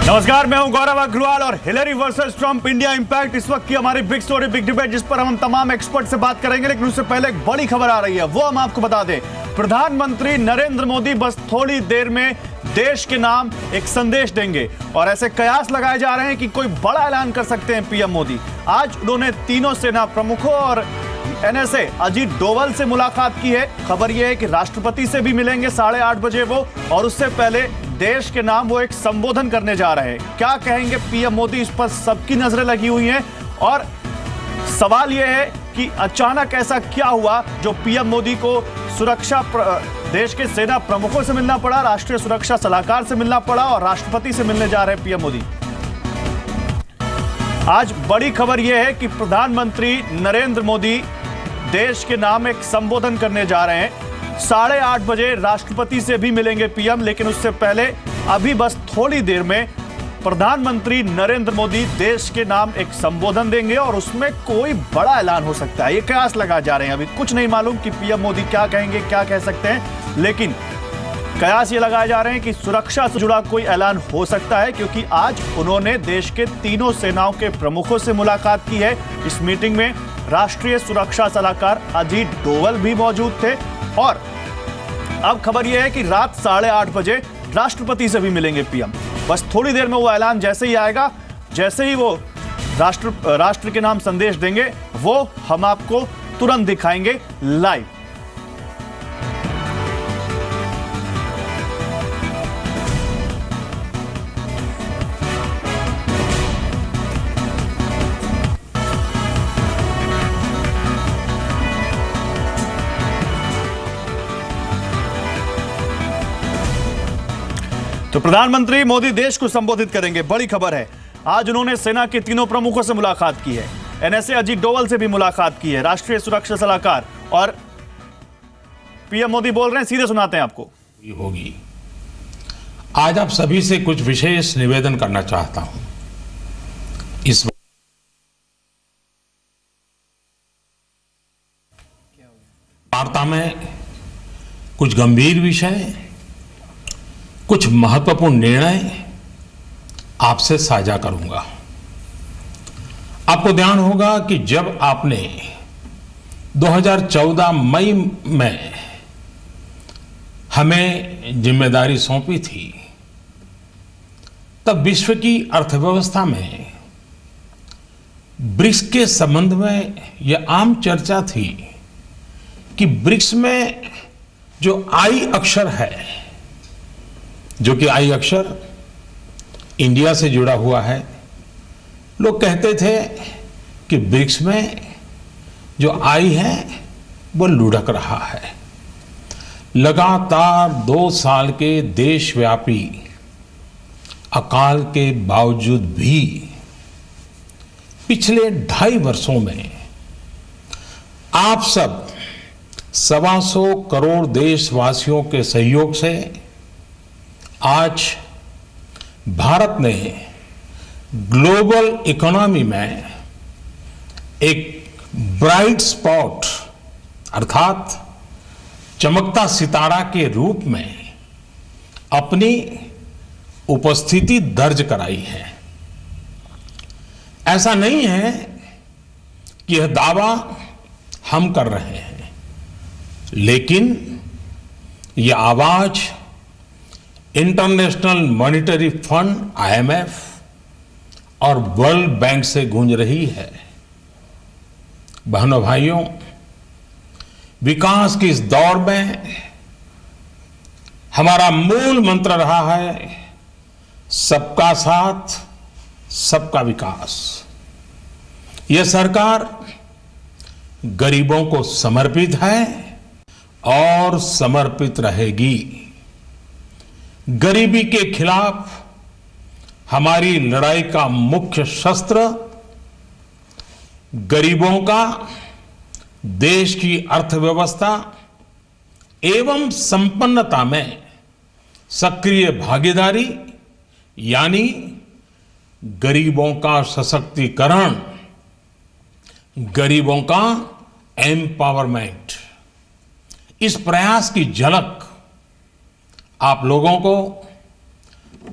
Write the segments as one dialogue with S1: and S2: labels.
S1: नमस्कार, मैं हूं गौरव अग्रवाल और Hillary versus Trump India impact इस वक्त की हमारी बिग स्टोरी बिग डिबेट, जिस पर हम तमाम एक्सपर्ट से बात करेंगे। लेकिन उससे पहले एक बड़ी खबर आ रही है, वो हम आपको बता दें। प्रधानमंत्री नरेंद्र मोदी बस थोड़ी देर में देश के नाम एक संदेश देंगे और ऐसे कयास लगाए जा रहे हैं कि कोई बड़ा ऐलान कर सकते हैं पीएम मोदी। आज उन्होंने तीनों सेना प्रमुखों और एनएसए अजीत डोवल से मुलाकात की है। खबर यह है कि राष्ट्रपति से भी मिलेंगे 8:30 बजे वो, और उससे पहले देश के नाम वो एक संबोधन करने जा रहे हैं। क्या कहेंगे पीएम मोदी, इस पर सबकी नजरें लगी हुई हैं। और सवाल यह है कि अचानक ऐसा क्या हुआ जो पीएम मोदी को देश के सेना प्रमुखों से मिलना पड़ा, राष्ट्रीय सुरक्षा सलाहकार से मिलना पड़ा और राष्ट्रपति से मिलने जा रहे हैं पीएम मोदी। आज बड़ी खबर यह है कि प्रधानमंत्री नरेंद्र मोदी देश के नाम एक संबोधन करने जा रहे हैं। 8:30 बजे राष्ट्रपति से भी मिलेंगे पीएम, लेकिन उससे पहले अभी बस थोड़ी देर में प्रधानमंत्री नरेंद्र मोदी देश के नाम एक संबोधन देंगे और उसमें कोई बड़ा ऐलान हो सकता है। ये कयास लगा जा रहे हैं, अभी कुछ नहीं मालूम कि पीएम मोदी क्या कहेंगे, क्या कह सकते हैं, लेकिन कयास ये लगाए जा रहे हैं कि सुरक्षा से जुड़ा कोई ऐलान हो सकता है, क्योंकि आज उन्होंने देश के तीनों सेनाओं के प्रमुखों से मुलाकात की है। इस मीटिंग में राष्ट्रीय सुरक्षा सलाहकार अजीत डोवल भी मौजूद थे और अब खबर यह है कि रात 8:30 बजे राष्ट्रपति से भी मिलेंगे पीएम। बस थोड़ी देर में वो ऐलान जैसे ही आएगा, जैसे ही वो राष्ट्र के नाम संदेश देंगे, वो हम आपको तुरंत दिखाएंगे लाइव। तो प्रधानमंत्री मोदी देश को संबोधित करेंगे, बड़ी खबर है। आज उन्होंने सेना के तीनों प्रमुखों से मुलाकात की है, एनएसए अजीत डोवल से भी मुलाकात की है, राष्ट्रीय सुरक्षा सलाहकार, और पीएम मोदी बोल रहे हैं, सीधे सुनाते हैं आपको।
S2: होगी। आज आप सभी से कुछ विशेष निवेदन करना चाहता हूं। इस वार्ता में कुछ गंभीर विषय, कुछ महत्वपूर्ण निर्णय आपसे साझा करूंगा। आपको ध्यान होगा कि जब आपने 2014 मई में हमें जिम्मेदारी सौंपी थी, तब विश्व की अर्थव्यवस्था में ब्रिक्स के संबंध में यह आम चर्चा थी कि ब्रिक्स में जो आई अक्षर है, जो कि आई अक्षर इंडिया से जुड़ा हुआ है, लोग कहते थे कि ब्रिक्स में जो आई है वो लुढ़क रहा है। लगातार 2 साल के देशव्यापी अकाल के बावजूद भी पिछले 2.5 वर्षों में आप सब 125 करोड़ देशवासियों के सहयोग से आज भारत ने ग्लोबल इकोनॉमी में एक ब्राइट स्पॉट अर्थात चमकता सितारा के रूप में अपनी उपस्थिति दर्ज कराई है। ऐसा नहीं है कि यह दावा हम कर रहे हैं, लेकिन यह आवाज इंटरनेशनल मॉनिटरी फंड IMF और वर्ल्ड बैंक से गूंज रही है। बहनों भाइयों, विकास की इस दौर में हमारा मूल मंत्र रहा है सबका साथ, सबका विकास। यह सरकार गरीबों को समर्पित है और समर्पित रहेगी। गरीबी के खिलाफ हमारी लड़ाई का मुख्य शस्त्र गरीबों का देश की अर्थव्यवस्था एवं संपन्नता में सक्रिय भागीदारी, यानी गरीबों का सशक्तिकरण, गरीबों का एम्पावरमेंट। इस प्रयास की झलक आप लोगों को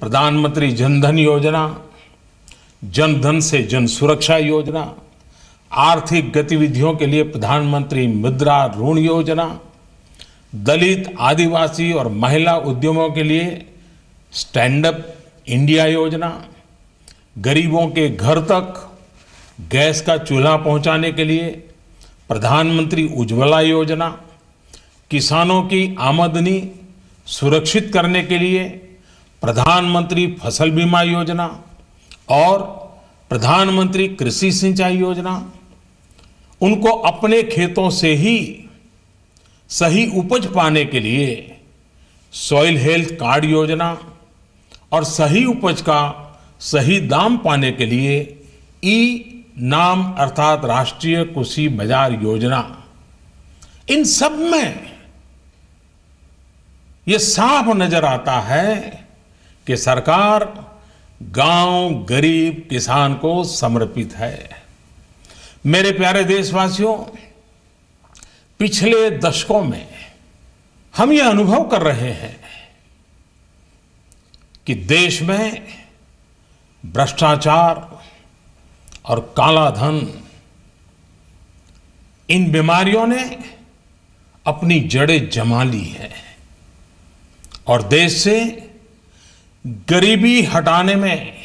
S2: प्रधानमंत्री जन धन योजना, जन धन से जन सुरक्षा योजना, आर्थिक गतिविधियों के लिए प्रधानमंत्री मुद्रा ऋण योजना, दलित, आदिवासी और महिला उद्यमों के लिए स्टैंड अप इंडिया योजना, गरीबों के घर तक गैस का चूल्हा पहुंचाने के लिए प्रधानमंत्री उज्ज्वला योजना, किसानों की आमदनी सुरक्षित करने के लिए प्रधानमंत्री फसल बीमा योजना और प्रधानमंत्री कृषि सिंचाई योजना, उनको अपने खेतों से ही सही उपज पाने के लिए सॉइल हेल्थ कार्ड योजना और सही उपज का सही दाम पाने के लिए ई नाम अर्थात राष्ट्रीय कृषि बाजार योजना। इन सब में यह साफ नजर आता है कि सरकार गांव, गरीब, किसान को समर्पित है। मेरे प्यारे देशवासियों, पिछले दशकों में हम ये अनुभव कर रहे हैं कि देश में भ्रष्टाचार और काला धन, इन बीमारियों ने अपनी जड़ें जमा ली है और देश से गरीबी हटाने में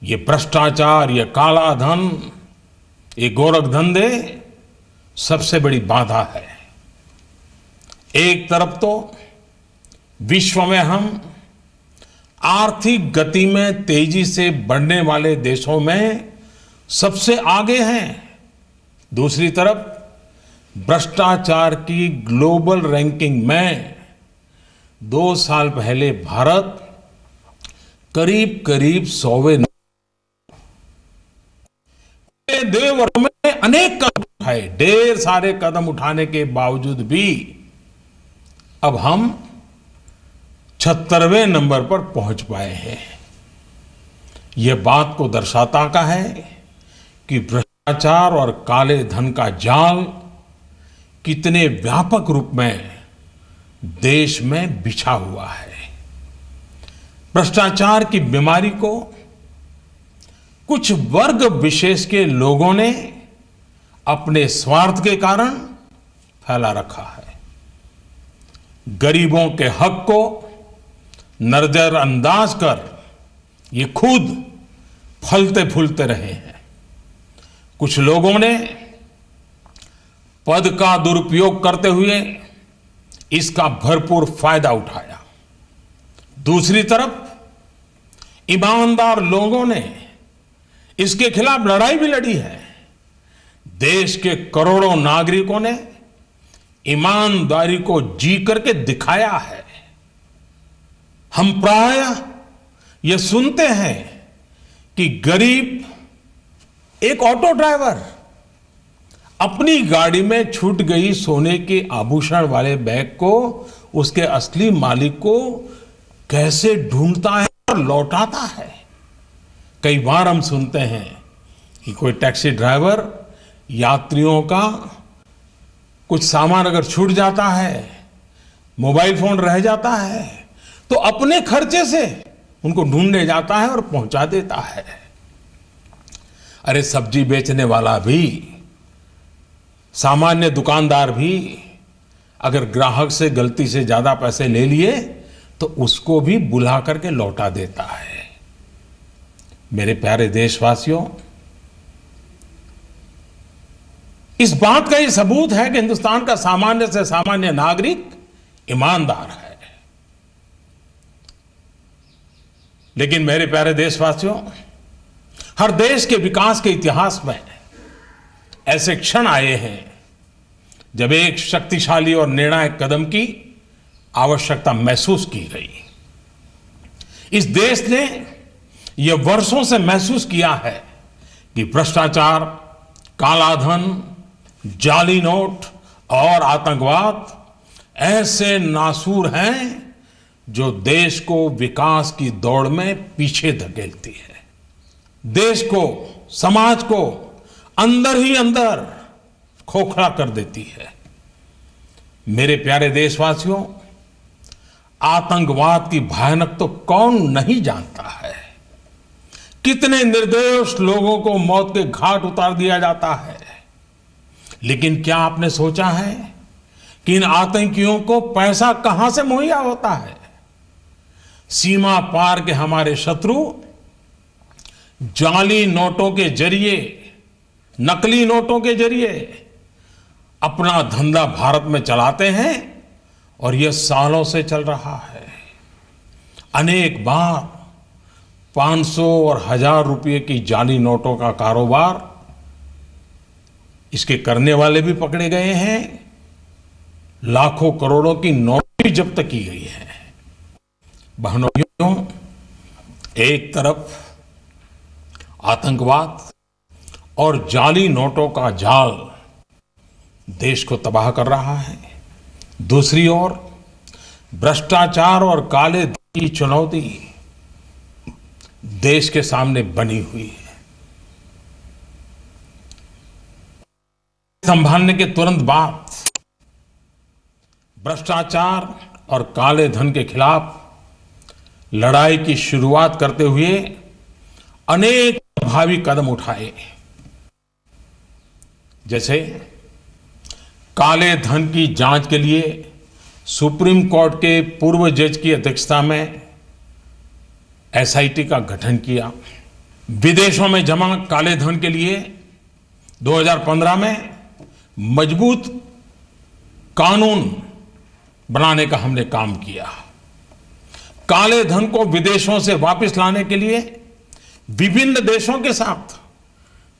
S2: ये भ्रष्टाचार, ये काला धन, ये गोरखधंधे सबसे बड़ी बाधा है। एक तरफ तो विश्व में हम आर्थिक गति में तेजी से बढ़ने वाले देशों में सबसे आगे हैं, दूसरी तरफ भ्रष्टाचार की ग्लोबल रैंकिंग में 2 साल पहले भारत करीब करीब 100वें। देशों में अनेक कदम उठाए, ढेर सारे कदम उठाने के बावजूद भी अब हम 76वें नंबर पर पहुंच पाए हैं। यह बात को दर्शाता का है कि भ्रष्टाचार और काले धन का जाल कितने व्यापक रूप में देश में बिछा हुआ है। भ्रष्टाचार की बीमारी को कुछ वर्ग विशेष के लोगों ने अपने स्वार्थ के कारण फैला रखा है। गरीबों के हक को नजरअंदाज कर ये खुद फलते फूलते रहे हैं। कुछ लोगों ने पद का दुरुपयोग करते हुए इसका भरपूर फायदा उठाया। दूसरी तरफ ईमानदार लोगों ने इसके खिलाफ लड़ाई भी लड़ी है। देश के करोड़ों नागरिकों ने ईमानदारी को जी करके दिखाया है। हम प्रायः यह सुनते हैं कि गरीब एक ऑटो ड्राइवर अपनी गाड़ी में छूट गई सोने के आभूषण वाले बैग को उसके असली मालिक को कैसे ढूंढता है और लौटाता है। कई बार हम सुनते हैं कि कोई टैक्सी ड्राइवर यात्रियों का कुछ सामान अगर छूट जाता है, मोबाइल फोन रह जाता है, तो अपने खर्चे से उनको ढूंढने जाता है और पहुंचा देता है। अरे सब्जी बेचने वाला भी, सामान्य दुकानदार भी अगर ग्राहक से गलती से ज्यादा पैसे ले लिए तो उसको भी बुला करके लौटा देता है। मेरे प्यारे देशवासियों, इस बात का यह सबूत है कि हिंदुस्तान का सामान्य से सामान्य नागरिक ईमानदार है। लेकिन मेरे प्यारे देशवासियों, हर देश के विकास के इतिहास में ऐसे क्षण आए हैं जब एक शक्तिशाली और निर्णायक कदम की आवश्यकता महसूस की गई। इस देश ने यह वर्षों से महसूस किया है कि भ्रष्टाचार, काला धन, जाली नोट और आतंकवाद ऐसे नासूर हैं जो देश को विकास की दौड़ में पीछे धकेलती है, देश को, समाज को अंदर ही अंदर खोखला कर देती है। मेरे प्यारे देशवासियों, आतंकवाद की भयानक तो कौन नहीं जानता है। कितने निर्दोष लोगों को मौत के घाट उतार दिया जाता है। लेकिन क्या आपने सोचा है कि इन आतंकियों को पैसा कहां से मुहैया होता है? सीमा पार के हमारे शत्रु जाली नोटों के जरिए, नकली नोटों के जरिए अपना धंधा भारत में चलाते हैं और यह सालों से चल रहा है। अनेक बार 500 और 1000 रुपये की जाली नोटों का कारोबार इसके करने वाले भी पकड़े गए हैं। लाखों करोड़ों की नोट भी जब्त की गई है। बहनों, एक तरफ आतंकवाद और जाली नोटों का जाल देश को तबाह कर रहा है, दूसरी ओर भ्रष्टाचार और काले धन की चुनौती देश के सामने बनी हुई है। संभालने के तुरंत बाद भ्रष्टाचार और काले धन के खिलाफ लड़ाई की शुरुआत करते हुए अनेक प्रभावी कदम उठाए। जैसे काले धन की जांच के लिए सुप्रीम कोर्ट के पूर्व जज की अध्यक्षता में एसआईटी का गठन किया। विदेशों में जमा काले धन के लिए 2015 में मजबूत कानून बनाने का हमने काम किया। काले धन को विदेशों से वापस लाने के लिए विभिन्न देशों के साथ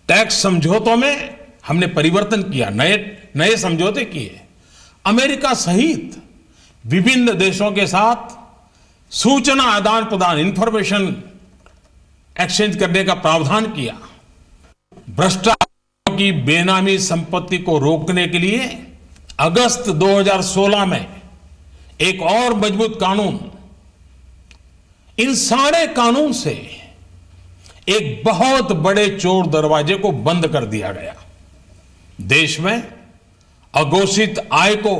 S2: टैक्स समझौतों में हमने परिवर्तन किया, नए समझौते किए। अमेरिका सहित विभिन्न देशों के साथ सूचना आदान प्रदान, इंफॉर्मेशन एक्सचेंज करने का प्रावधान किया। भ्रष्टाचार की बेनामी संपत्ति को रोकने के लिए अगस्त 2016 में एक और मजबूत कानून, इन सारे कानून से एक बहुत बड़े चोर दरवाजे को बंद कर दिया गया। देश में अघोषित आय को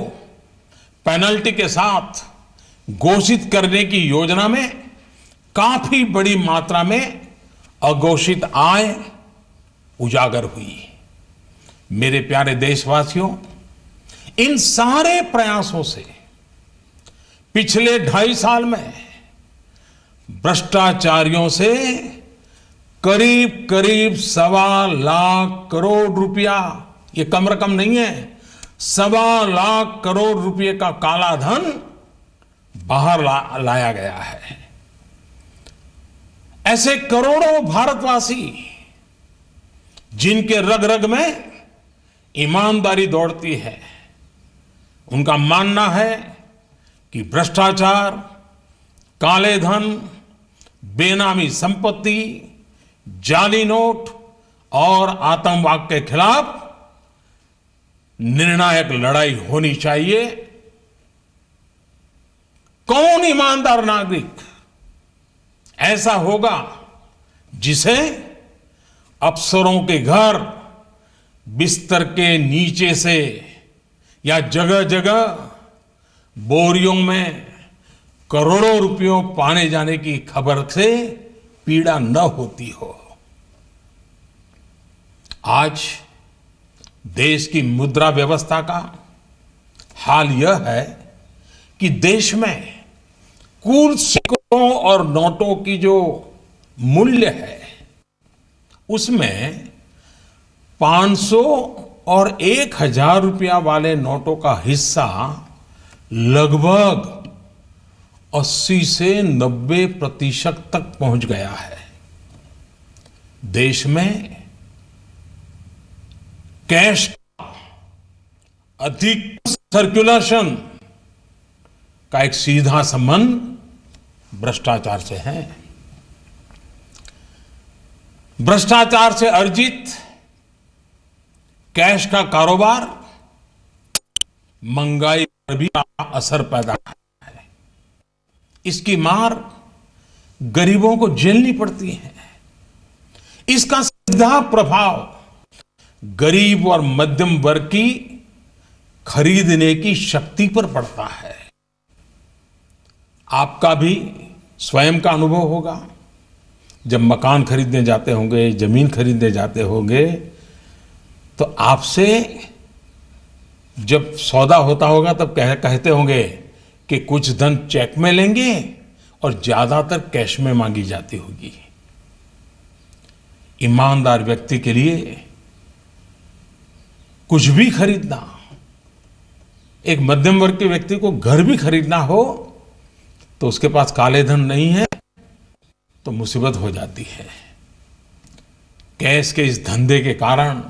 S2: पेनल्टी के साथ घोषित करने की योजना में काफी बड़ी मात्रा में अघोषित आय उजागर हुई। मेरे प्यारे देशवासियों, इन सारे प्रयासों से पिछले 2.5 साल में भ्रष्टाचारियों से करीब करीब 1.25 लाख करोड़ रुपया, ये कम रकम नहीं है, 1.25 लाख करोड़ रुपए का काला धन बाहर लाया गया है। ऐसे करोड़ों भारतवासी जिनके रग रग में ईमानदारी दौड़ती है, उनका मानना है कि भ्रष्टाचार, काले धन, बेनामी संपत्ति, जाली नोट और आतंकवाद के खिलाफ निर्णायक लड़ाई होनी चाहिए। कौन ईमानदार नागरिक ऐसा होगा जिसे अफसरों के घर बिस्तर के नीचे से या जगह जगह बोरियों में करोड़ों रुपयों पाने जाने की खबर से पीड़ा न होती हो। आज देश की मुद्रा व्यवस्था का हाल यह है कि देश में कुल सिक्कों और नोटों की जो मूल्य है उसमें 500 और 1000 रुपया वाले नोटों का हिस्सा लगभग 80 से 90% तक पहुंच गया है। देश में कैश का अधिक सर्कुलेशन का एक सीधा संबंध भ्रष्टाचार से है। भ्रष्टाचार से अर्जित कैश का कारोबार महंगाई पर भी असर पैदा करता है। इसकी मार गरीबों को झेलनी पड़ती है। इसका सीधा प्रभाव गरीब और मध्यम वर्ग की खरीदने की शक्ति पर पड़ता है। आपका भी स्वयं का अनुभव होगा। जब मकान खरीदने जाते होंगे, जमीन खरीदने जाते होंगे, तो आपसे जब सौदा होता होगा तब कहते होंगे कि कुछ धन चेक में लेंगे और ज्यादातर कैश में मांगी जाती होगी। ईमानदार व्यक्ति के लिए कुछ भी खरीदना, एक मध्यम वर्ग के व्यक्ति को घर भी खरीदना हो तो उसके पास काले धन नहीं है तो मुसीबत हो जाती है। कैश के इस धंधे के कारण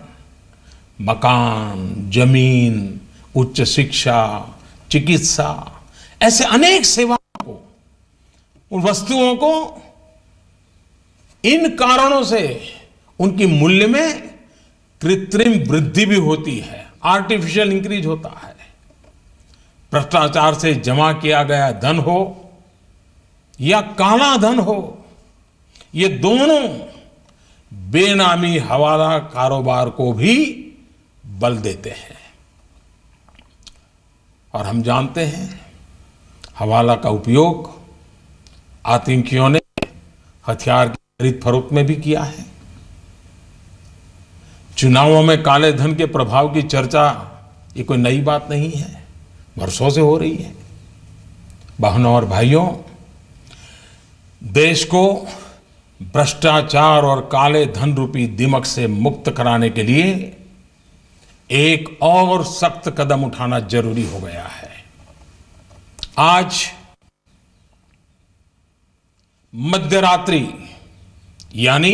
S2: मकान, जमीन, उच्च शिक्षा, चिकित्सा, ऐसे अनेक सेवाओं को, उन वस्तुओं को इन कारणों से उनकी मूल्य में कृत्रिम वृद्धि भी होती है, आर्टिफिशियल इंक्रीज होता है। भ्रष्टाचार से जमा किया गया धन हो या काला धन हो, ये दोनों बेनामी हवाला कारोबार को भी बल देते हैं। और हम जानते हैं हवाला का उपयोग आतंकियों ने हथियार की खरीद फरोख्त में भी किया है। चुनावों में काले धन के प्रभाव की चर्चा ये कोई नई बात नहीं है, वर्षों से हो रही है। बहनों और भाइयों, देश को भ्रष्टाचार और काले धन रूपी दिमक से मुक्त कराने के लिए एक और सख्त कदम उठाना जरूरी हो गया है। आज मध्यरात्रि यानी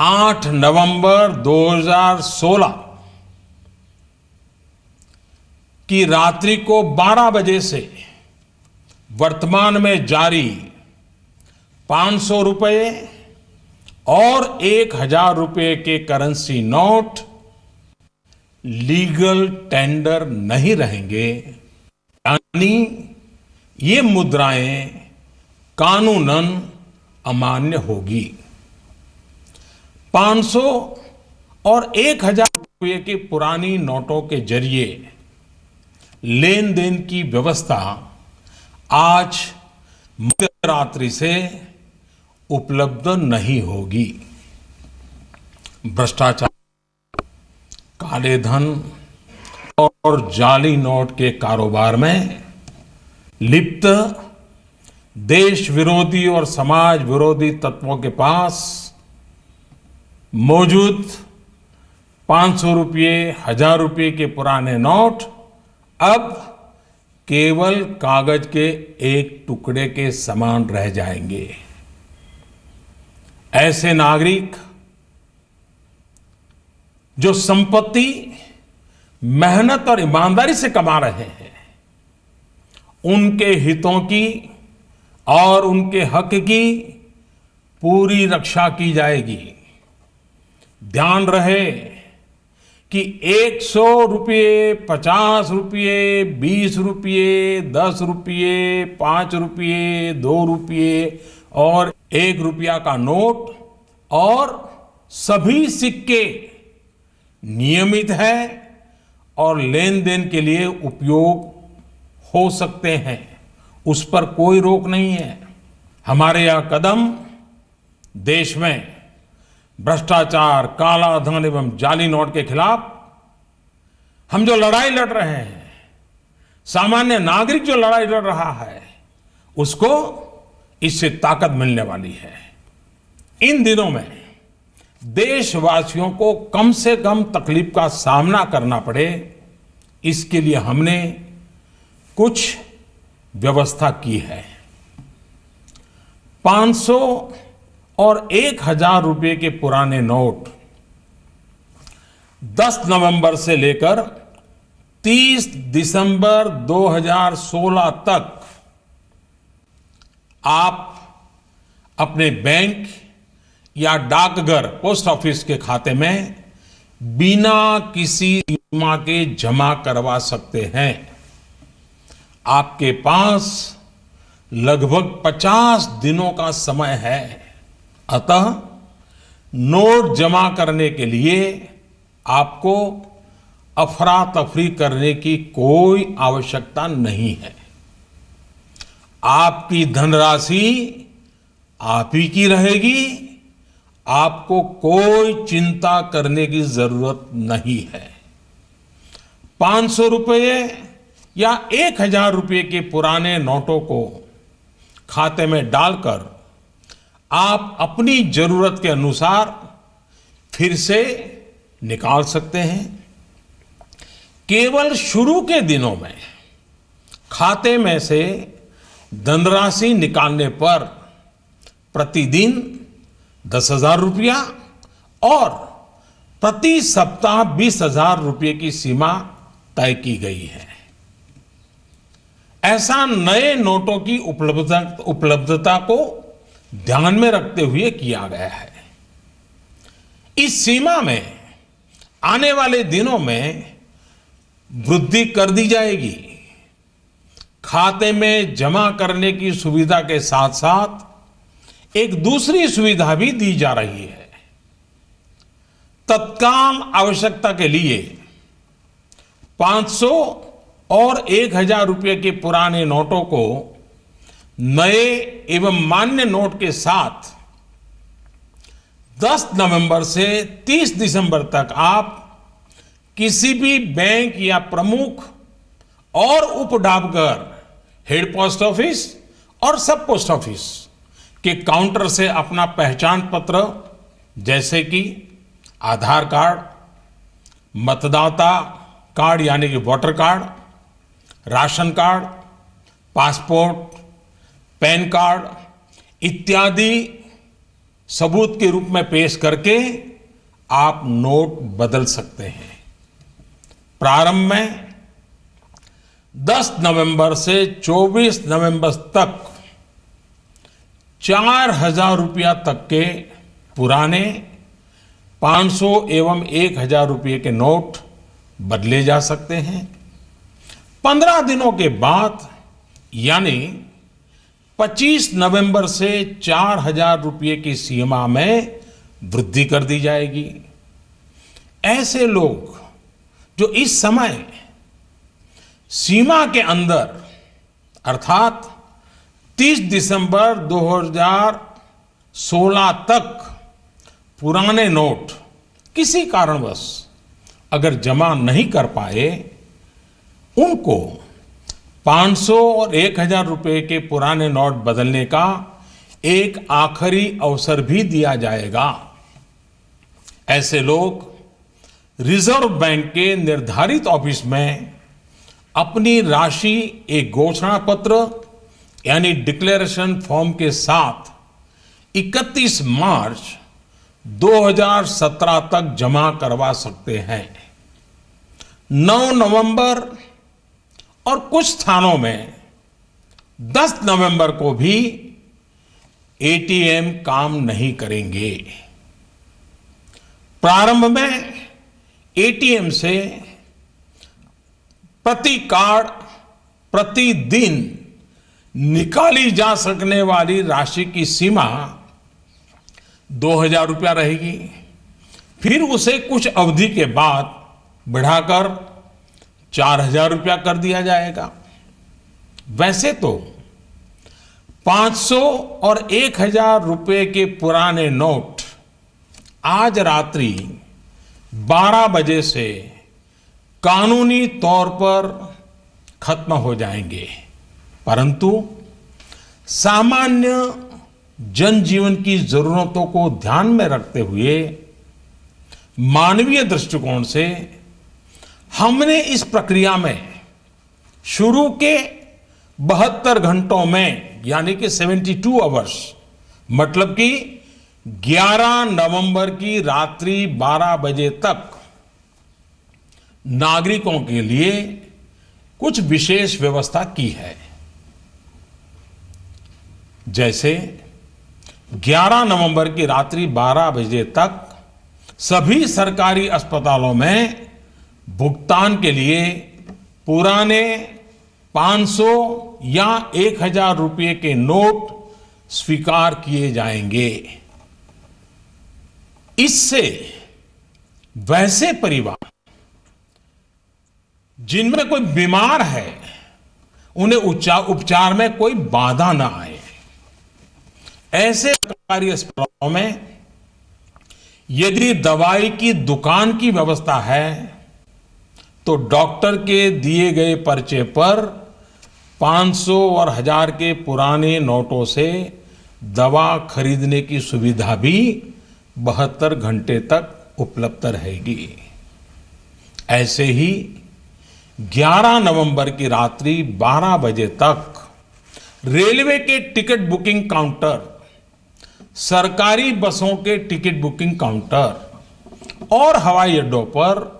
S2: 8 नवंबर 2016 की रात्रि को 12 बजे से वर्तमान में जारी 500 रुपये और 1000 रुपये के करेंसी नोट लीगल टेंडर नहीं रहेंगे, यानी ये मुद्राएं कानूनन अमान्य होगी। 500 और 1000 रुपये की पुरानी नोटों के जरिए लेन देन की व्यवस्था आज मध्यरात्रि से उपलब्ध नहीं होगी। भ्रष्टाचार, काले धन और जाली नोट के कारोबार में लिप्त देश विरोधी और समाज विरोधी तत्वों के पास मौजूद 500 रुपये, 1000 रुपये के पुराने नोट अब केवल कागज के एक टुकड़े के समान रह जाएंगे। ऐसे नागरिक जो संपत्ति मेहनत और ईमानदारी से कमा रहे हैं, उनके हितों की और उनके हक की पूरी रक्षा की जाएगी। ध्यान रहे कि 100 रुपये, 50 रुपये, 20 रुपये, 10 रुपये, 5 रुपये, 2 रुपये और 1 रुपया का नोट और सभी सिक्के नियमित है और लेन देन के लिए उपयोग हो सकते हैं, उस पर कोई रोक नहीं है। हमारे यह कदम देश में भ्रष्टाचार, काला धन एवं जाली नोट के खिलाफ हम जो लड़ाई लड़ रहे हैं, सामान्य नागरिक जो लड़ाई लड़ रहा है, उसको इससे ताकत मिलने वाली है। इन दिनों में देशवासियों को कम से कम तकलीफ का सामना करना पड़े, इसके लिए हमने कुछ व्यवस्था की है। 500 और 1000 रुपये के पुराने नोट 10 नवंबर से लेकर 30 दिसंबर 2016 तक आप अपने बैंक या डाकघर, पोस्ट ऑफिस के खाते में बिना किसी सीमा के जमा करवा सकते हैं। आपके पास लगभग 50 दिनों का समय है, अतः नोट जमा करने के लिए आपको अफरा तफरी करने की कोई आवश्यकता नहीं है। आपकी धनराशि आप ही की रहेगी, आपको कोई चिंता करने की जरूरत नहीं है। 500 रुपये या 1000 रुपये के पुराने नोटों को खाते में डालकर आप अपनी जरूरत के अनुसार फिर से निकाल सकते हैं। केवल शुरू के दिनों में खाते में से धनराशि निकालने पर प्रतिदिन 10,000 रुपया और प्रति सप्ताह 20,000 रुपये की सीमा तय की गई है। ऐसा नए नोटों की उपलब्धता को ध्यान में रखते हुए किया गया है। इस सीमा में आने वाले दिनों में वृद्धि कर दी जाएगी। खाते में जमा करने की सुविधा के साथ साथ एक दूसरी सुविधा भी दी जा रही है। तत्काल आवश्यकता के लिए 500 और 1000 रुपये के पुराने नोटों को नए एवं मान्य नोट के साथ 10 नवंबर से 30 दिसंबर तक आप किसी भी बैंक या प्रमुख और उप डाकघर, हेड पोस्ट ऑफिस और सब पोस्ट ऑफिस के काउंटर से अपना पहचान पत्र जैसे कि आधार कार्ड, मतदाता कार्ड यानी कि voter card, ration card, passport, pan card इत्यादि सबूत के रूप में पेश करके आप नोट बदल सकते हैं। प्रारंभ में 10 नवंबर से 24 नवंबर तक 4,000 रुपया तक के पुराने 500 एवं 1,000 रुपये के नोट बदले जा सकते हैं। 15 दिनों के बाद यानी 25 नवंबर से 4,000 रुपये की सीमा में वृद्धि कर दी जाएगी। ऐसे लोग जो इस समय सीमा के अंदर अर्थात 30 दिसंबर 2016 तक पुराने नोट किसी कारणवश अगर जमा नहीं कर पाए, उनको 500 और 1,000 रुपये के पुराने नोट बदलने का एक आखिरी अवसर भी दिया जाएगा। ऐसे लोग रिजर्व बैंक के निर्धारित ऑफिस में अपनी राशि एक घोषणा पत्र यानी डिक्लेरेशन फॉर्म के साथ 31 मार्च 2017 तक जमा करवा सकते हैं। 9 नवंबर और कुछ स्थानों में 10 नवंबर को भी एटीएम काम नहीं करेंगे। प्रारंभ में एटीएम से प्रति कार्ड प्रतिदिन निकाली जा सकने वाली राशि की सीमा 2,000 रुपया रहेगी। फिर उसे कुछ अवधि के बाद बढ़ाकर 4,000 रुपया कर दिया जाएगा। वैसे तो 500 और 1,000 रुपये के पुराने नोट आज रात्रि 12 बजे से कानूनी तौर पर खत्म हो जाएंगे, परंतु सामान्य जनजीवन की जरूरतों को ध्यान में रखते हुए मानवीय दृष्टिकोण से हमने इस प्रक्रिया में शुरू के 72 घंटों में यानी कि 72 आवर्स मतलब कि 11 नवंबर की रात्रि 12 बजे तक नागरिकों के लिए कुछ विशेष व्यवस्था की है। जैसे 11 नवंबर की रात्रि 12 बजे तक सभी सरकारी अस्पतालों में भुगतान के लिए पुराने 500 या 1,000 रुपये के नोट स्वीकार किए जाएंगे। इससे वैसे परिवार जिनमें कोई बीमार है उन्हें उपचार में कोई बाधा ना आए। ऐसे सरकारी अस्पतालों में यदि दवाई की दुकान की व्यवस्था है तो डॉक्टर के दिए गए पर्चे पर 500 और 1000 के पुराने नोटों से दवा खरीदने की सुविधा भी 72 घंटे तक उपलब्ध रहेगी। ऐसे ही 11 नवंबर की रात्रि 12 बजे तक रेलवे के टिकट बुकिंग काउंटर, सरकारी बसों के टिकट बुकिंग काउंटर और हवाई अड्डों पर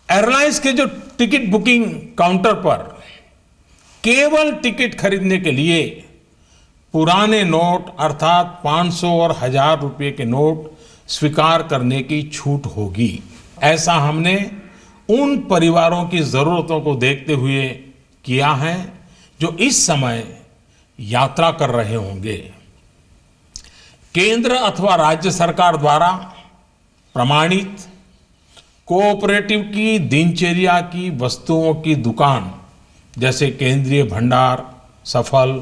S2: एयरलाइंस के जो टिकट बुकिंग काउंटर पर केवल टिकट खरीदने के लिए पुराने नोट अर्थात 500 और 1000 रुपए के नोट स्वीकार करने की छूट होगी। ऐसा हमने उन परिवारों की जरूरतों को देखते हुए किया है जो इस समय यात्रा कर रहे होंगे। केंद्र अथवा राज्य सरकार द्वारा प्रमाणित कोऑपरेटिव की दिनचर्या की वस्तुओं की दुकान जैसे केंद्रीय भंडार, सफल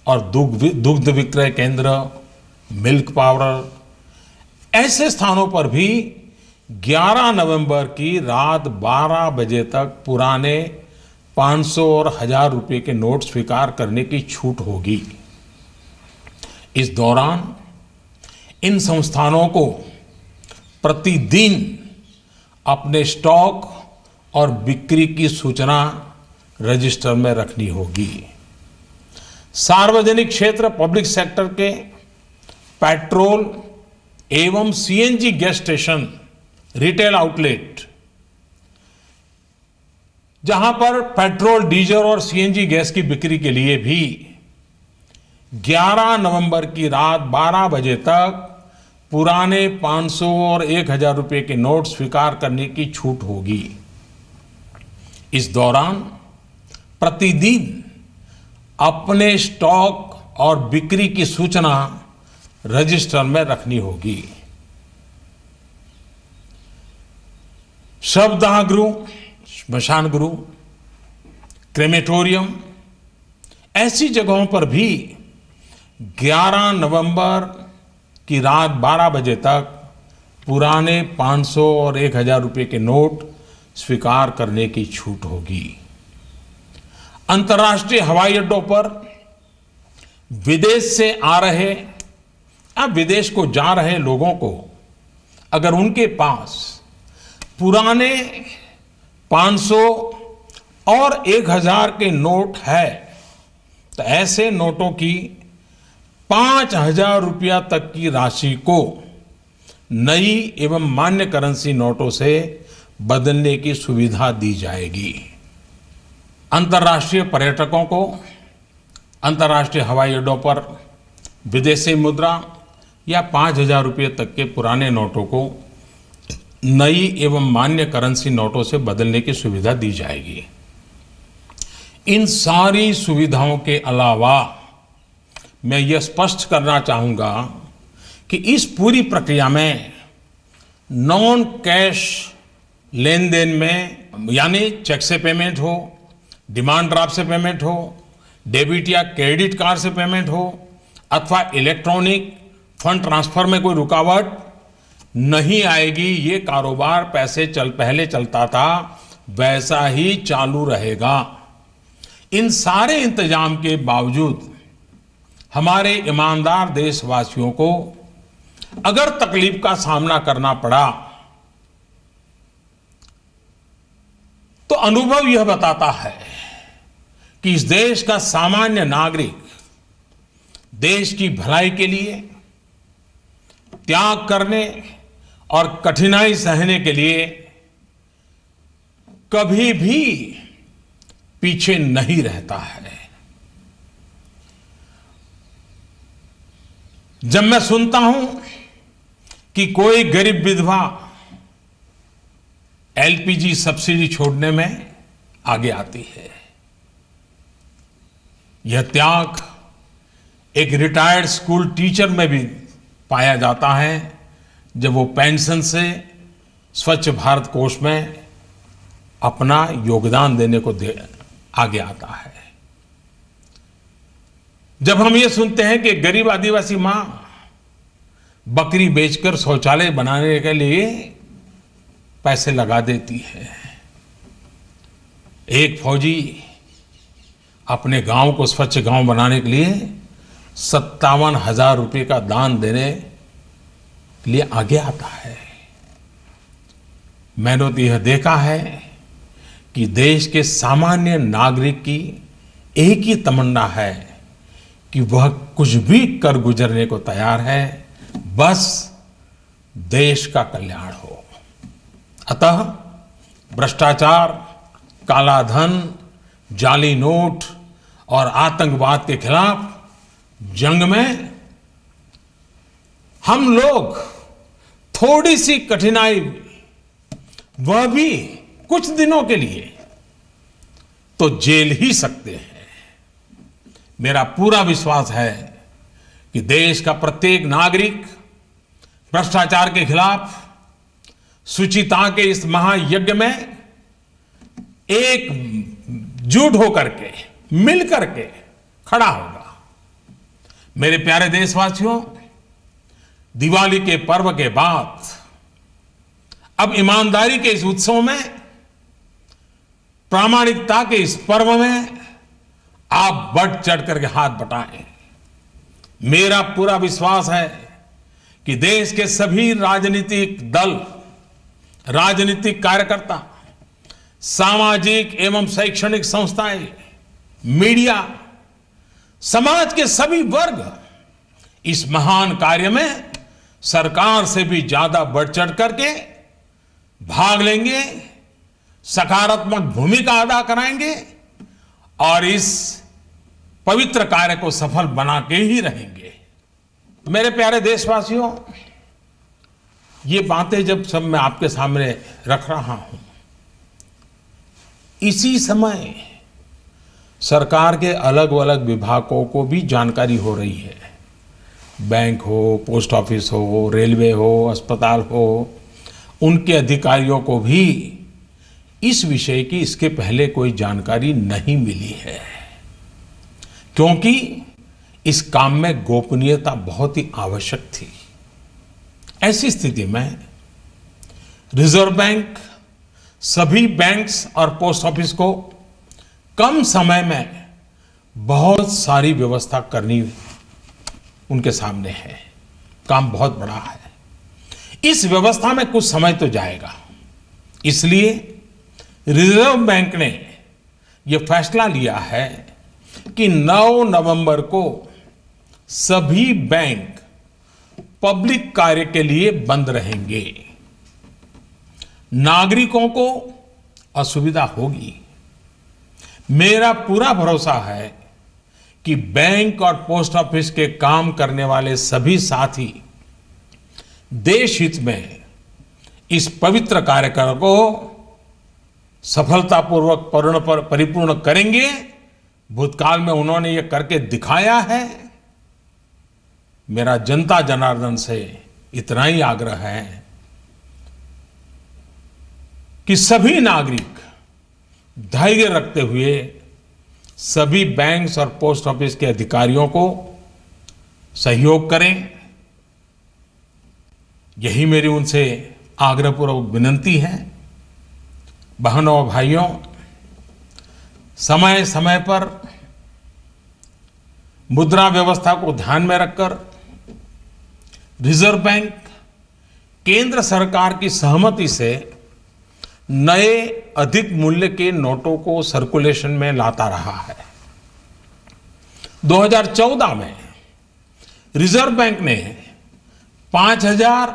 S2: और दुग्ध विक्रय केंद्र, मिल्क पाउडर, ऐसे स्थानों पर भी 11 नवंबर की रात 12 बजे तक पुराने 500 और 1000 रुपए के नोट स्वीकार करने की छूट होगी। इस दौरान इन संस्थानों को प्रतिदिन अपने स्टॉक और बिक्री की सूचना रजिस्टर में रखनी होगी। सार्वजनिक क्षेत्र पब्लिक सेक्टर के पेट्रोल एवं CNG gas station, retail outlet, जहां पर पेट्रोल, डीजल और सीएनजी गैस की बिक्री के लिए भी 11 नवंबर की रात 12 बजे तक पुराने 500 और 1000 रुपए के नोट स्वीकार करने की छूट होगी। इस दौरान प्रतिदिन अपने स्टॉक और बिक्री की सूचना रजिस्टर में रखनी होगी। शवदाह गृह, श्मशान गृह, क्रेमेटोरियम, ऐसी जगहों पर भी 11 नवंबर की रात 12 बजे तक पुराने 500 और 1000 रुपए के नोट स्वीकार करने की छूट होगी। अंतर्राष्ट्रीय हवाई अड्डों पर विदेश से आ रहे या विदेश को जा रहे लोगों को अगर उनके पास पुराने 500 और 1000 के नोट है तो ऐसे नोटों की 5000 रुपया तक की राशि को नई एवं मान्य करेंसी नोटों से बदलने की सुविधा दी जाएगी। अंतर्राष्ट्रीय पर्यटकों को अंतर्राष्ट्रीय हवाई अड्डों पर विदेशी मुद्रा या 5000 रुपये तक के पुराने नोटों को नई एवं मान्य करेंसी नोटों से बदलने की सुविधा दी जाएगी। इन सारी सुविधाओं के अलावा मैं यह स्पष्ट करना चाहूंगा कि इस पूरी प्रक्रिया में नॉन कैश लेन देन में, यानी चेक से पेमेंट हो, डिमांड ड्राफ्ट से पेमेंट हो, डेबिट या क्रेडिट कार्ड से पेमेंट हो अथवा इलेक्ट्रॉनिक फंड ट्रांसफर में कोई रुकावट नहीं आएगी। ये कारोबार पहले चलता था वैसा ही चालू रहेगा। इन सारे इंतजाम के बावजूद हमारे ईमानदार देशवासियों को अगर तकलीफ का सामना करना पड़ा तो अनुभव यह बताता है कि इस देश का सामान्य नागरिक देश की भलाई के लिए त्याग करने और कठिनाई सहने के लिए कभी भी पीछे नहीं रहता है। जब मैं सुनता हूं कि कोई गरीब विधवा एलपीजी सब्सिडी छोड़ने में आगे आती है, यह त्याग एक रिटायर्ड स्कूल टीचर में भी पाया जाता है जब वो पेंशन से स्वच्छ भारत कोष में अपना योगदान देने को आगे आता है। जब हम ये सुनते हैं कि गरीब आदिवासी मां बकरी बेचकर शौचालय बनाने के लिए पैसे लगा देती है, एक फौजी अपने गांव को स्वच्छ गांव बनाने के लिए 57,000 रुपये का दान देने के लिए आगे आता है। मैंने तो यह देखा है कि देश के सामान्य नागरिक की एक ही तमन्ना है कि वह कुछ भी कर गुजरने को तैयार है, बस देश का कल्याण हो। अतः भ्रष्टाचार, काला धन, जाली नोट और आतंकवाद के खिलाफ जंग में हम लोग थोड़ी सी कठिनाई, वह भी कुछ दिनों के लिए, तो झेल ही सकते हैं। मेरा पूरा विश्वास है कि देश का प्रत्येक नागरिक भ्रष्टाचार के खिलाफ शुचिता के इस महायज्ञ में एकजुट होकर के, मिल करके खड़ा होगा। मेरे प्यारे देशवासियों, दिवाली के पर्व के बाद अब ईमानदारी के इस उत्सव में, प्रामाणिकता के इस पर्व में आप बढ़ चढ़ करके हाथ बटाएं। मेरा पूरा विश्वास है कि देश के सभी राजनीतिक दल, राजनीतिक कार्यकर्ता, सामाजिक एवं शैक्षणिक संस्थाएं, मीडिया, समाज के सभी वर्ग इस महान कार्य में सरकार से भी ज्यादा बढ़ चढ़ करके भाग लेंगे, सकारात्मक भूमिका अदा कराएंगे और इस पवित्र कार्य को सफल बना के ही रहेंगे। मेरे प्यारे देशवासियों, ये बातें जब सब मैं आपके सामने रख रहा हूं, इसी समय सरकार के अलग अलग विभागों को भी जानकारी हो रही है। बैंक हो, पोस्ट ऑफिस हो, रेलवे हो, अस्पताल हो, उनके अधिकारियों को भी इस विषय की इसके पहले कोई जानकारी नहीं मिली है, क्योंकि इस काम में गोपनीयता बहुत ही आवश्यक थी। ऐसी स्थिति में रिजर्व बैंक सभी बैंक्स और पोस्ट ऑफिस को कम समय में बहुत सारी व्यवस्था करनी उनके सामने है। काम बहुत बड़ा है। इस व्यवस्था में कुछ समय तो जाएगा, इसलिए रिजर्व बैंक ने यह फैसला लिया है कि 9 नवंबर को सभी बैंक पब्लिक कार्य के लिए बंद रहेंगे। नागरिकों को असुविधा होगी। मेरा पूरा भरोसा है कि बैंक और पोस्ट ऑफिस के काम करने वाले सभी साथी देश हित में इस पवित्र कार्यक्रम को सफलतापूर्वक परिपूर्ण करेंगे। भूतकाल में उन्होंने ये करके दिखाया है। मेरा जनता जनार्दन से इतना ही आग्रह है कि सभी नागरिक धैर्य रखते हुए सभी बैंक्स और पोस्ट ऑफिस के अधिकारियों को सहयोग करें। यही मेरी उनसे आग्रहपूर्वक विनती है। बहनों और भाइयों, समय समय पर मुद्रा व्यवस्था को ध्यान में रखकर रिजर्व बैंक केंद्र सरकार की सहमति से नए अधिक मूल्य के नोटों को सर्कुलेशन में लाता रहा है। 2014 में रिजर्व बैंक ने 5,000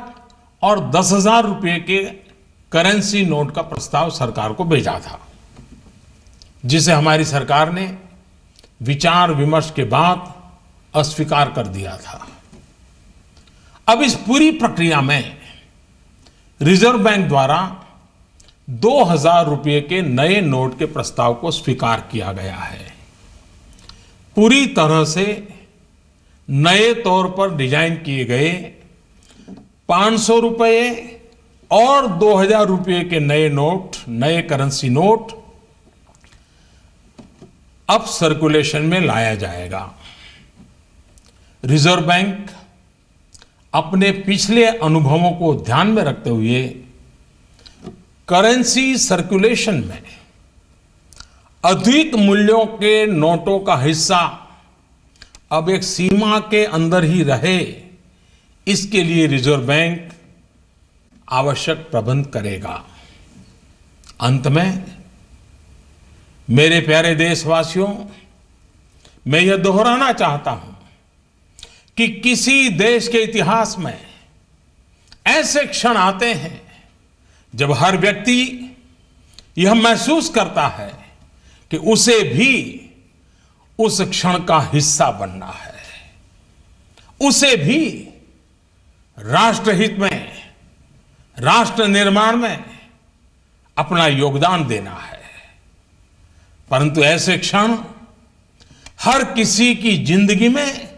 S2: और 10,000 रुपए के करेंसी नोट का प्रस्ताव सरकार को भेजा था, जिसे हमारी सरकार ने विचार विमर्श के बाद अस्वीकार कर दिया था। अब इस पूरी प्रक्रिया में रिजर्व बैंक द्वारा 2,000 रुपये के नए नोट के प्रस्ताव को स्वीकार किया गया है। पूरी तरह से नए तौर पर डिजाइन किए गए 500 रुपये और 2000 रुपये के नए नोट, नए करेंसी नोट अब सर्कुलेशन में लाया जाएगा। रिजर्व बैंक अपने पिछले अनुभवों को ध्यान में रखते हुए करेंसी सर्कुलेशन में अधिक मूल्यों के नोटों का हिस्सा अब एक सीमा के अंदर ही रहे, इसके लिए रिजर्व बैंक आवश्यक प्रबंध करेगा। अंत में मेरे प्यारे देशवासियों, मैं यह दोहराना चाहता हूं कि किसी देश के इतिहास में ऐसे क्षण आते हैं जब हर व्यक्ति यह महसूस करता है कि उसे भी उस क्षण का हिस्सा बनना है, उसे भी राष्ट्रहित में, राष्ट्र निर्माण में अपना योगदान देना है। परंतु ऐसे क्षण हर किसी की जिंदगी में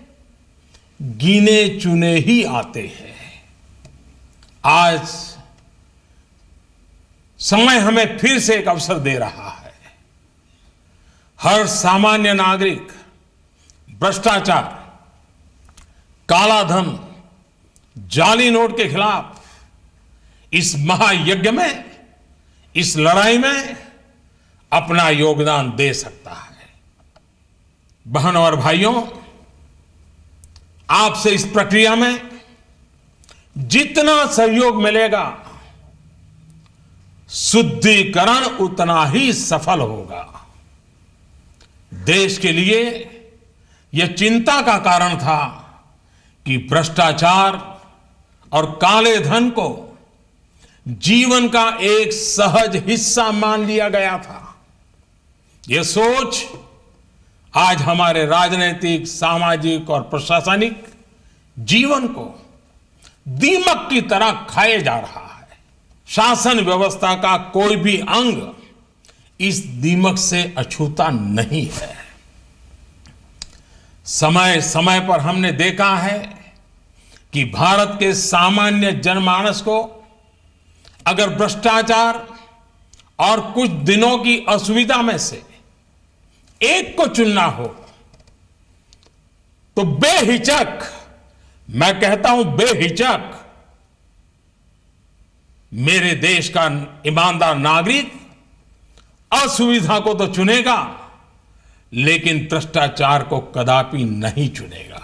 S2: गिने चुने ही आते हैं। आज समय हमें फिर से एक अवसर दे रहा है। हर सामान्य नागरिक भ्रष्टाचार, काला धन, जाली नोट के खिलाफ इस महायज्ञ में, इस लड़ाई में अपना योगदान दे सकता है। बहनों और भाइयों, आपसे इस प्रक्रिया में जितना सहयोग मिलेगा, शुद्धिकरण उतना ही सफल होगा। देश के लिए यह चिंता का कारण था कि भ्रष्टाचार और काले धन को जीवन का एक सहज हिस्सा मान लिया गया था। यह सोच आज हमारे राजनीतिक, सामाजिक और प्रशासनिक जीवन को दीमक की तरह खाए जा रहा है। शासन व्यवस्था का कोई भी अंग इस दीमक से अछूता नहीं है। समय समय पर हमने देखा है कि भारत के सामान्य जनमानस को अगर भ्रष्टाचार और कुछ दिनों की असुविधा में से एक को चुनना हो तो बेहिचक, मैं कहता हूं बेहिचक, मेरे देश का ईमानदार नागरिक असुविधा को तो चुनेगा, लेकिन भ्रष्टाचार को कदापि नहीं चुनेगा।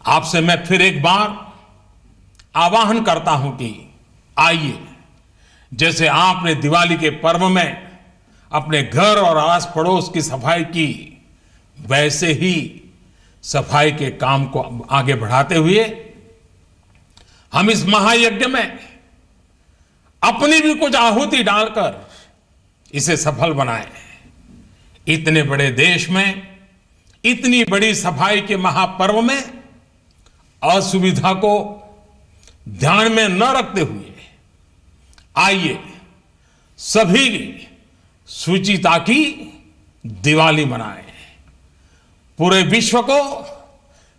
S2: आपसे मैं फिर एक बार आह्वान करता हूं कि आइए, जैसे आपने दिवाली के पर्व में अपने घर और आस पड़ोस की सफाई की, वैसे ही सफाई के काम को आगे बढ़ाते हुए हम इस महायज्ञ में अपनी भी कुछ आहुति डालकर इसे सफल बनाएं। इतने बड़े देश में इतनी बड़ी सफाई के महापर्व में असुविधा को ध्यान में न रखते हुए आइए सभी शुचिता की दिवाली मनाएं। पूरे विश्व को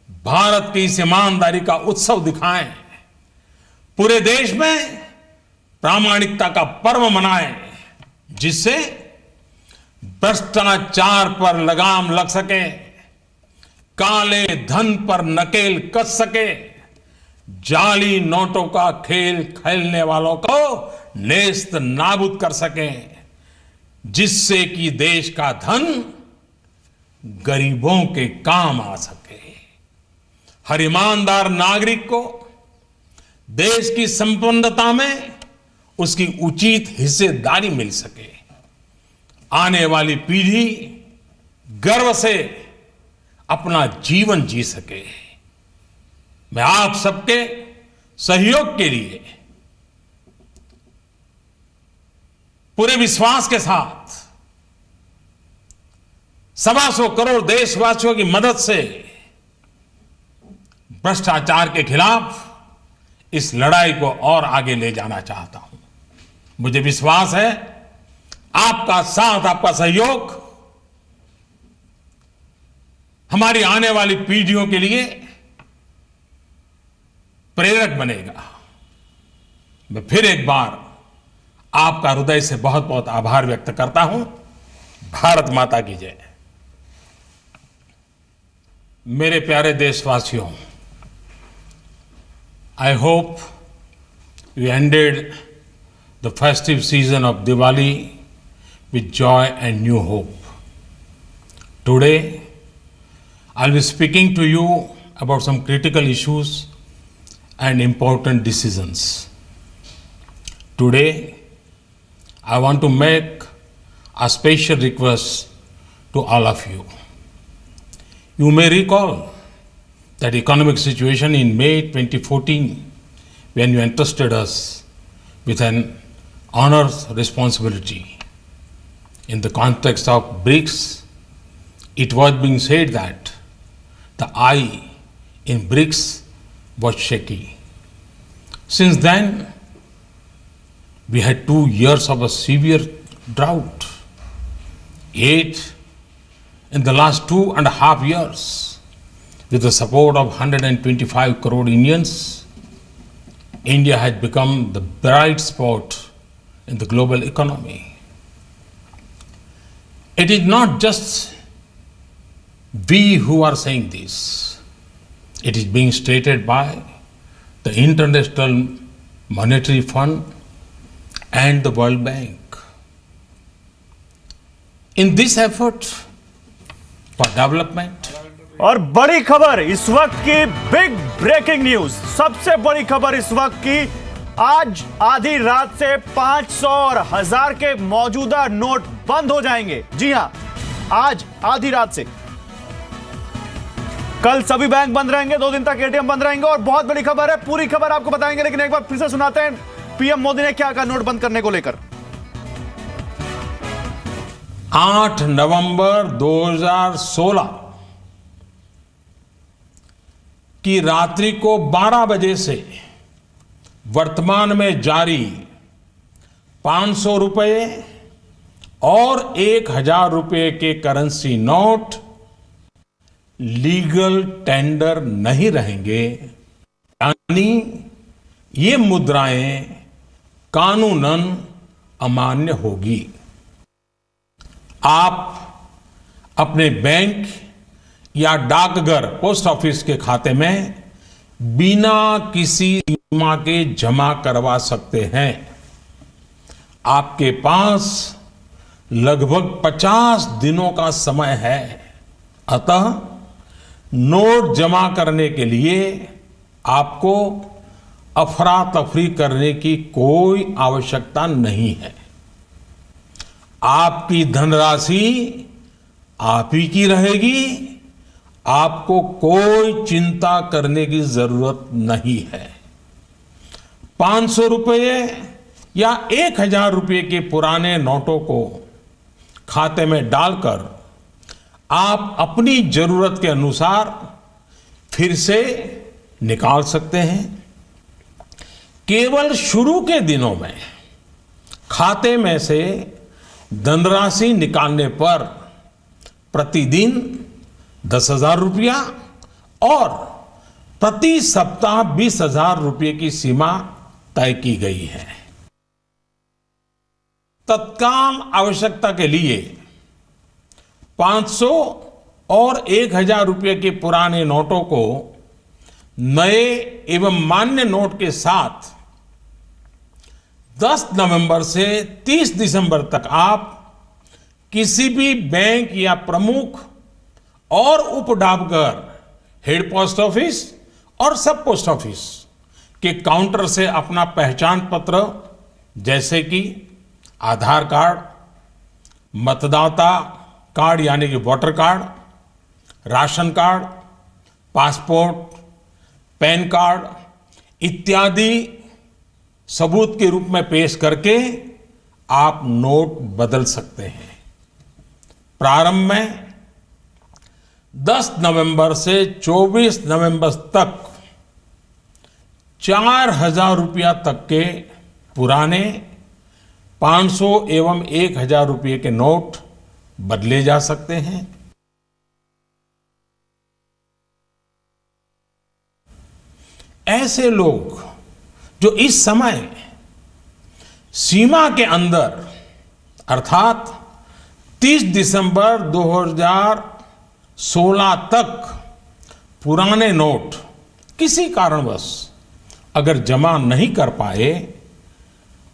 S2: भारत की इस ईमानदारी का उत्सव दिखाएं। पूरे देश में प्रामाणिकता का पर्व मनाएं, जिससे भ्रष्टाचार पर लगाम लग सके, काले धन पर नकेल कस सके, जाली नोटों का खेल खेलने वालों को नेस्त नाबूद कर सके, जिससे कि देश का धन गरीबों के काम आ सके। हर ईमानदार नागरिक को देश की संपन्नता में उसकी उचित हिस्सेदारी मिल सके। आने वाली पीढ़ी गर्व से अपना जीवन जी सके। मैं आप सबके सहयोग के लिए पूरे विश्वास के साथ 125 करोड़ देशवासियों की मदद से भ्रष्टाचार के खिलाफ इस लड़ाई को और आगे ले जाना चाहता हूं। मुझे विश्वास है आपका साथ, आपका सहयोग हमारी आने वाली पीढ़ियों के लिए प्रेरक बनेगा। मैं फिर एक बार आपका हृदय से बहुत बहुत आभार व्यक्त करता हूं। भारत माता की जय। मेरे प्यारे देशवासियों, I hope you ended the festive season of Diwali with joy and new hope. Today, I'll be speaking to you about some critical issues and important decisions. Today, I want to make a special request to all of you. You may recall that economic situation in May 2014 when you entrusted us with an honors responsibility. In the context of BRICS, it was being said that the I in BRICS was shaky. Since then, we had 2 years of a severe drought. Yet, in the last 2.5 years, with the support of 125 crore Indians, India has become the bright spot in the global economy. It is not just we who are saying this. It is being stated by the International Monetary Fund and the World Bank. In this effort for development,
S1: और बड़ी खबर इस वक्त की, big breaking news, सबसे बड़ी खबर इस वक्त की, आज आधी रात से 500 और 1000 के मौजूदा नोट बंद हो जाएंगे। जी हां, आज आधी रात से। कल सभी बैंक बंद रहेंगे, 2 दिन तक एटीएम बंद रहेंगे। और बहुत बड़ी खबर है, पूरी खबर आपको बताएंगे, लेकिन एक बार फिर से सुनाते हैं पीएम मोदी ने क्या कहा नोट बंद करने को लेकर।
S2: 8 नवंबर 2016 की रात्रि को 12 बजे से वर्तमान में जारी 500 रुपए और 1000 रुपए के करेंसी नोट लीगल टेंडर नहीं रहेंगे, यानी ये मुद्राएं कानूनन अमान्य होगी। आप अपने बैंक या डाकघर पोस्ट ऑफिस के खाते में बिना किसी सीमा के जमा करवा सकते हैं। आपके पास लगभग 50 दिनों का समय है। अतः नोट जमा करने के लिए आपको अफरा तफरी करने की कोई आवश्यकता नहीं है। आपकी धनराशि आप ही की रहेगी, आपको कोई चिंता करने की जरूरत नहीं है। 500 रुपये या 1000 रुपये के पुराने नोटों को खाते में डालकर आप अपनी जरूरत के अनुसार फिर से निकाल सकते हैं। केवल शुरू के दिनों में खाते में से धनराशि निकालने पर प्रतिदिन 10,000 रुपया और प्रति सप्ताह 20,000 रुपये की सीमा तय की गई है। तत्काल आवश्यकता के लिए 500 और 1000 रुपये के पुराने नोटों को नए एवं मान्य नोट के साथ 10 नवंबर से 30 दिसंबर तक आप किसी भी बैंक या प्रमुख और उप डाकघर, हेड पोस्ट ऑफिस और सब पोस्ट ऑफिस के काउंटर से अपना पहचान पत्र जैसे कि आधार कार्ड, मतदाता कार्ड यानी कि voter card, ration card, passport, pan card इत्यादि सबूत के रूप में पेश करके आप नोट बदल सकते हैं। प्रारंभ में 10 नवंबर से 24 नवंबर तक 4,000 रुपया तक के पुराने 500 एवं 1,000 रुपये के नोट बदले जा सकते हैं। ऐसे लोग जो इस समय सीमा के अंदर अर्थात 30 दिसंबर 2016 तक पुराने नोट किसी कारणवश अगर जमा नहीं कर पाए,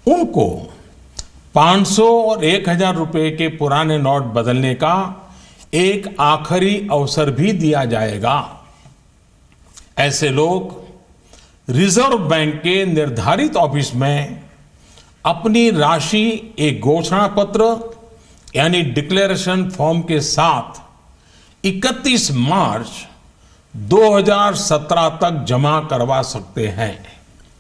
S2: उनको 500 और 1000 रुपए के पुराने नोट बदलने का एक आखिरी अवसर भी दिया जाएगा। ऐसे लोग रिजर्व बैंक के निर्धारित ऑफिस में अपनी राशि एक घोषणा पत्र यानी डिक्लेरेशन फॉर्म के साथ 31 मार्च 2017 तक जमा करवा सकते हैं।